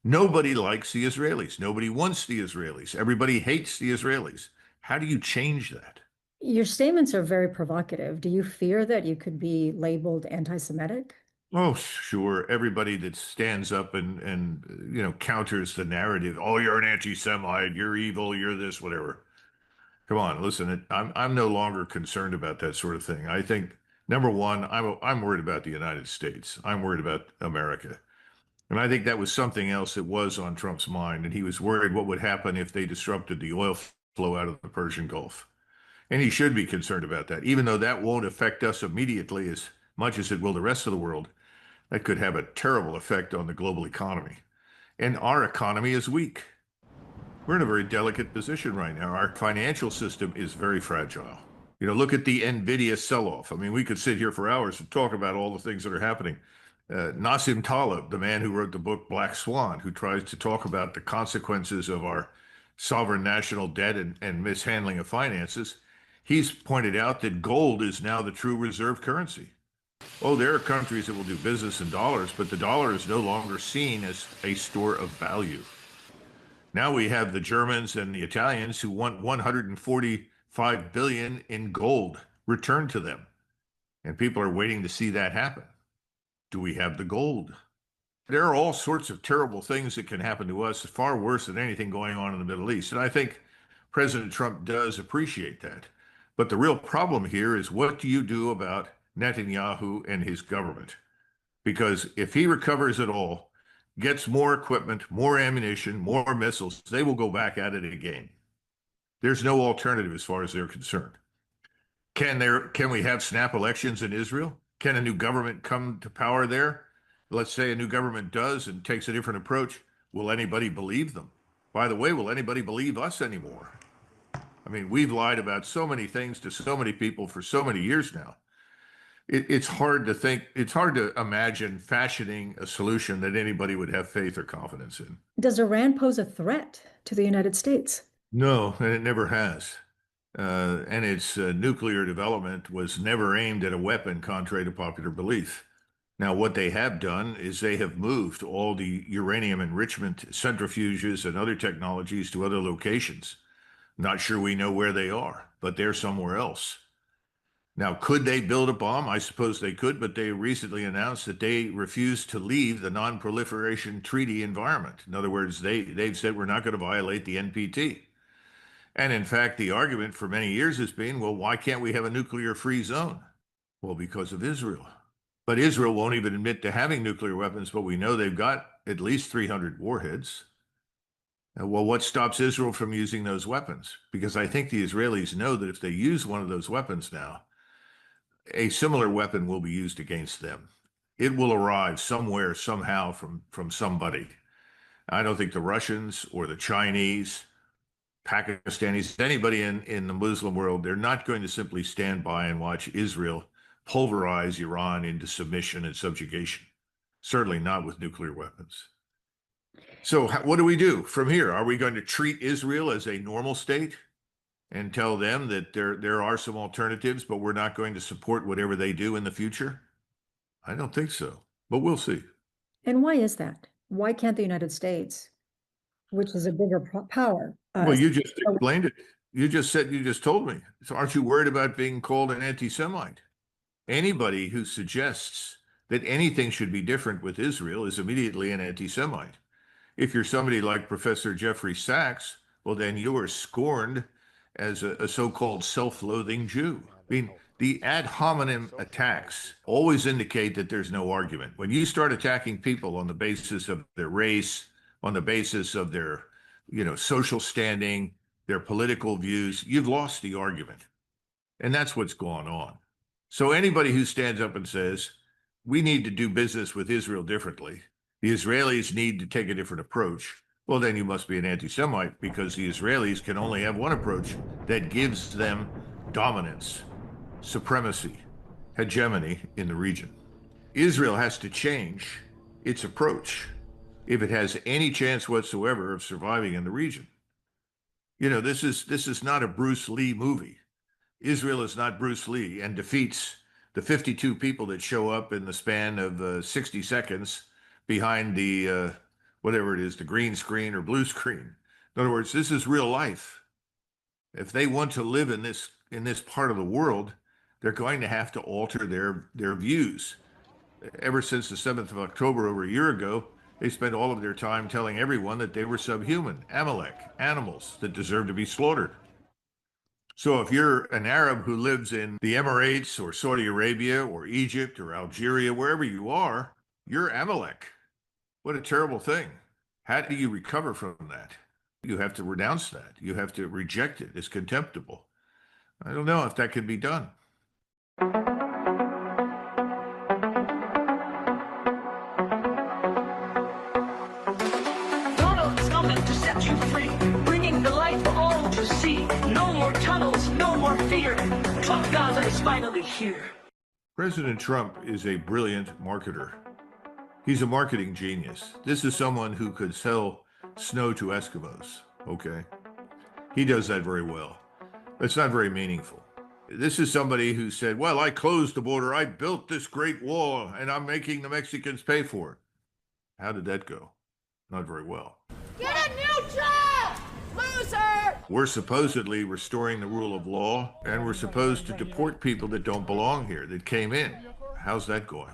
Nobody likes the Israelis. Nobody wants the Israelis. Everybody hates the Israelis. How do you change that? Your statements are very provocative. Do you fear that you could be labeled anti-Semitic? Oh, sure. Everybody that stands up and counters the narrative. Oh, you're an anti-Semite. You're evil. You're this, whatever. Come on, listen. I'm no longer concerned about that sort of thing. I think number one, I'm worried about the United States. I'm worried about America. And I think that was something else that was on Trump's mind. And he was worried what would happen if they disrupted the oil flow out of the Persian Gulf. And he should be concerned about that, even though that won't affect us immediately as much as it will the rest of the world. That could have a terrible effect on the global economy. And our economy is weak. We're in a very delicate position right now. Our financial system is very fragile. Look at the Nvidia sell-off. I mean, we could sit here for hours and talk about all the things that are happening. Nassim Taleb, the man who wrote the book Black Swan, who tries to talk about the consequences of our sovereign national debt and mishandling of finances, he's pointed out that gold is now the true reserve currency. Oh, there are countries that will do business in dollars, but the dollar is no longer seen as a store of value. Now we have the Germans and the Italians who want 145 billion in gold returned to them. And people are waiting to see that happen. Do we have the gold? There are all sorts of terrible things that can happen to us, far worse than anything going on in the Middle East. And I think President Trump does appreciate that. But the real problem here is, what do you do about Netanyahu and his government? Because if he recovers at all, gets more equipment, more ammunition, more missiles, they will go back at it again. There's no alternative as far as they're concerned. Can we have snap elections in Israel? Can a new government come to power there? Let's say a new government does and takes a different approach. Will anybody believe them? By the way, will anybody believe us anymore? I mean, we've lied about so many things to so many people for so many years now. It's hard to think, it's hard to imagine fashioning a solution that anybody would have faith or confidence in. Does Iran pose a threat to the United States? No, and it never has. And its nuclear development was never aimed at a weapon, contrary to popular belief. Now, what they have done is they have moved all the uranium enrichment centrifuges and other technologies to other locations. Not sure we know where they are, but they're somewhere else. Now, could they build a bomb? I suppose they could, but they recently announced that they refuse to leave the non-proliferation treaty environment. In other words, they've said we're not going to violate the NPT. And in fact, the argument for many years has been, well, why can't we have a nuclear-free zone? Well, because of Israel. But Israel won't even admit to having nuclear weapons, but we know they've got at least 300 warheads. Well, what stops Israel from using those weapons? Because I think the Israelis know that if they use one of those weapons now, a similar weapon will be used against them. It will arrive somewhere, somehow, from somebody. I don't think the Russians or the Chinese, Pakistanis, anybody in the Muslim world, they're not going to simply stand by and watch Israel pulverize Iran into submission and subjugation. Certainly not with nuclear weapons. So what do we do from here? Are we going to treat Israel as a normal state and tell them that there are some alternatives, but we're not going to support whatever they do in the future? I don't think so, but we'll see. And why is that? Why can't the United States, which is a bigger power? Well, you just explained it. You just told me. So aren't you worried about being called an anti-Semite? Anybody who suggests that anything should be different with Israel is immediately an anti-Semite. If you're somebody like Professor Jeffrey Sachs, well, then you are scorned as a so-called self-loathing Jew. I mean, the ad hominem attacks always indicate that there's no argument. When you start attacking people on the basis of their race, on the basis of their, social standing, their political views, you've lost the argument. And that's what's going on. So anybody who stands up and says, we need to do business with Israel differently, the Israelis need to take a different approach, well, then you must be an anti-Semite, because the Israelis can only have one approach that gives them dominance, supremacy, hegemony in the region. Israel has to change its approach if it has any chance whatsoever of surviving in the region. This is not a Bruce Lee movie. Israel is not Bruce Lee and defeats the 52 people that show up in the span of 60 seconds behind the whatever it is, the green screen or blue screen. In other words, this is real life. If they want to live in this part of the world, they're going to have to alter their views. Ever since the 7th of October over a year ago, they spent all of their time telling everyone that they were subhuman, Amalek, animals that deserve to be slaughtered. So if you're an Arab who lives in the Emirates or Saudi Arabia or Egypt or Algeria, wherever you are, you're Amalek. What a terrible thing. How do you recover from that? You have to renounce that. You have to reject it. It's contemptible. I don't know if that can be done. Donald's coming to set you free, bringing the light for all to see. No more tunnels, no more fear. Trump Gaza is finally here. President Trump is a brilliant marketer. He's a marketing genius. This is someone who could sell snow to Eskimos. Okay. He does that very well. It's not very meaningful. This is somebody who said, well, I closed the border. I built this great wall and I'm making the Mexicans pay for it. How did that go? Not very well. Get a new job, loser! We're supposedly restoring the rule of law, and we're supposed to deport people that don't belong here, that came in. How's that going?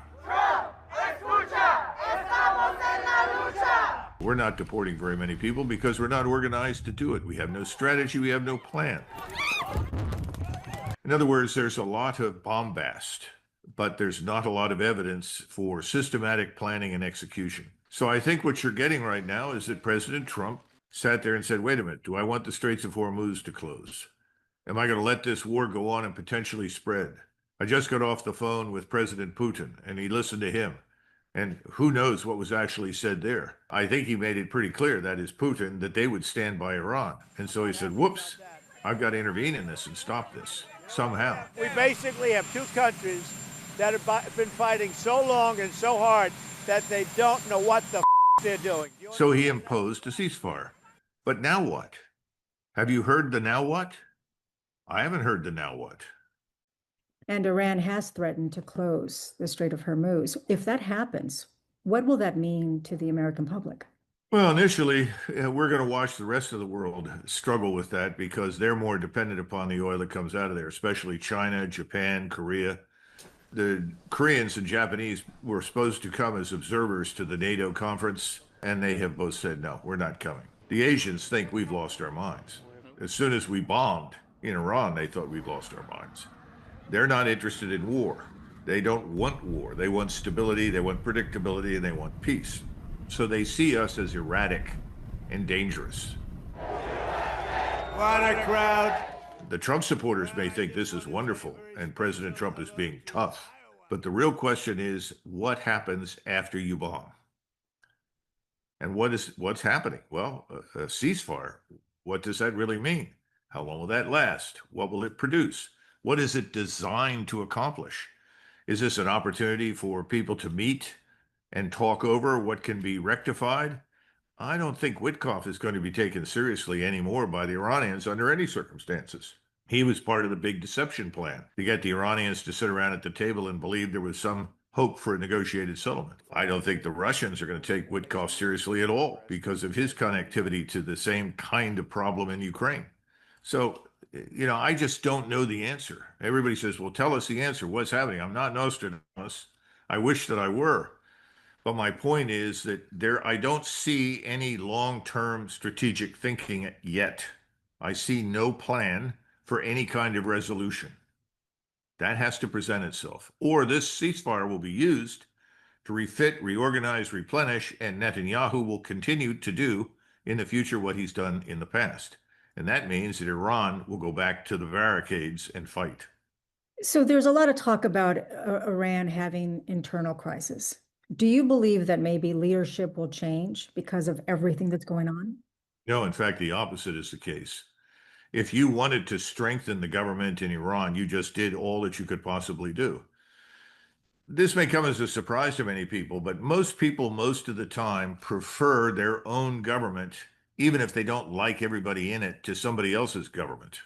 We're not deporting very many people because we're not organized to do it. We have no strategy. We have no plan. In other words, there's a lot of bombast, but there's not a lot of evidence for systematic planning and execution. So I think what you're getting right now is that President Trump sat there and said, wait a minute, do I want the Straits of Hormuz to close? Am I going to let this war go on and potentially spread? I just got off the phone with President Putin, and he listened to him. And who knows what was actually said there. I think he made it pretty clear, that is Putin, that they would stand by Iran. And so he said, whoops, I've got to intervene in this and stop this somehow. We basically have two countries that have been fighting so long and so hard that they don't know what the they're doing. So he imposed a ceasefire. But now what? Have you heard the now what? I haven't heard the now what. And Iran has threatened to close the Strait of Hormuz. If that happens, what will that mean to the American public? Well, initially, we're going to watch the rest of the world struggle with that because they're more dependent upon the oil that comes out of there, especially China, Japan, Korea. The Koreans and Japanese were supposed to come as observers to the NATO conference, and they have both said, no, we're not coming. The Asians think we've lost our minds. As soon as we bombed in Iran, they thought we'd lost our minds. They're not interested in war. They don't want war. They want stability, they want predictability, and they want peace. So they see us as erratic and dangerous. What a crowd. The Trump supporters may think this is wonderful and President Trump is being tough. But the real question is, what happens after you bomb? And what's happening? Well, a ceasefire. What does that really mean? How long will that last? What will it produce? What is it designed to accomplish? Is this an opportunity for people to meet and talk over what can be rectified? I don't think Witkoff is going to be taken seriously anymore by the Iranians under any circumstances. He was part of the big deception plan to get the Iranians to sit around at the table and believe there was some hope for a negotiated settlement. I don't think the Russians are going to take Witkoff seriously at all because of his connectivity to the same kind of problem in Ukraine. So, I just don't know the answer. Everybody says, well, tell us the answer. What's happening? I'm not Nostradamus. I wish that I were. But my point is that I don't see any long-term strategic thinking yet. I see no plan for any kind of resolution. That has to present itself. Or this ceasefire will be used to refit, reorganize, replenish, and Netanyahu will continue to do in the future what he's done in the past. And that means that Iran will go back to the barricades and fight. So there's a lot of talk about Iran having internal crisis. Do you believe that maybe leadership will change because of everything that's going on? No, in fact, the opposite is the case. If you wanted to strengthen the government in Iran, you just did all that you could possibly do. This may come as a surprise to many people, but most people, most of the time, prefer their own government, even if they don't like everybody in it, to somebody else's government.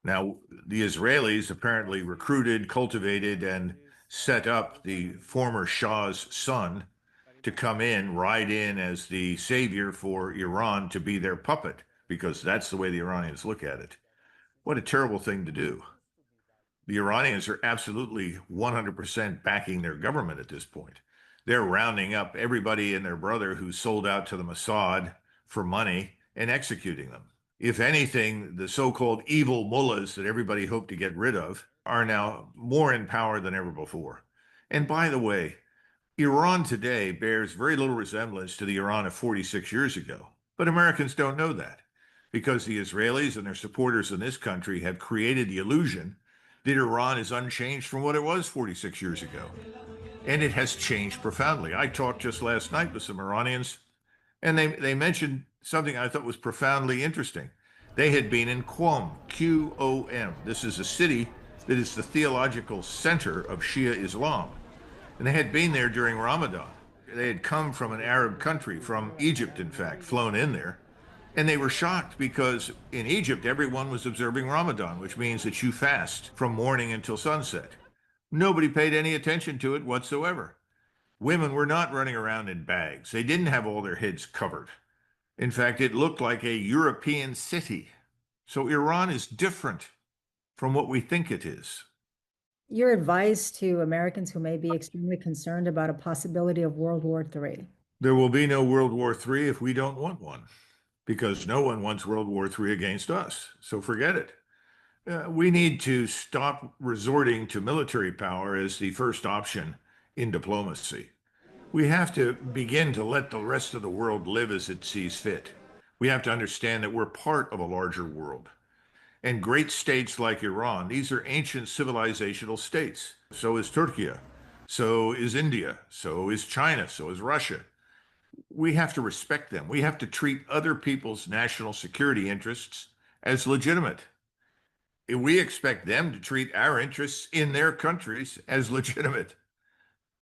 Now, the Israelis apparently recruited, cultivated, and set up the former Shah's son to come in, ride in as the savior for Iran to be their puppet, because that's the way the Iranians look at it. What a terrible thing to do. The Iranians are absolutely 100% backing their government at this point. They're rounding up everybody and their brother who sold out to the Mossad for money and executing them. If anything, the so-called evil mullahs that everybody hoped to get rid of are now more in power than ever before. And by the way, Iran today bears very little resemblance to the Iran of 46 years ago. But Americans don't know that because the Israelis and their supporters in this country have created the illusion that Iran is unchanged from what it was 46 years ago. And it has changed profoundly. I talked just last night with some Iranians, and they mentioned something I thought was profoundly interesting. They had been in Qom, Q-O-M. This is a city that is the theological center of Shia Islam. And they had been there during Ramadan. They had come from an Arab country, from Egypt, in fact, flown in there. And they were shocked because in Egypt, everyone was observing Ramadan, which means that you fast from morning until sunset. Nobody paid any attention to it whatsoever. Women were not running around in bags. They didn't have all their heads covered. In fact, it looked like a European city. So Iran is different from what we think it is. Your advice to Americans who may be extremely concerned about a possibility of World War III. There will be no World War III if we don't want one, because no one wants World War III against us. So forget it. We need to stop resorting to military power as the first option in diplomacy. We have to begin to let the rest of the world live as it sees fit. We have to understand that we're part of a larger world. And great states like Iran, these are ancient civilizational states. So is Turkey. So is India. So is China. So is Russia. We have to respect them. We have to treat other people's national security interests as legitimate. We expect them to treat our interests in their countries as legitimate.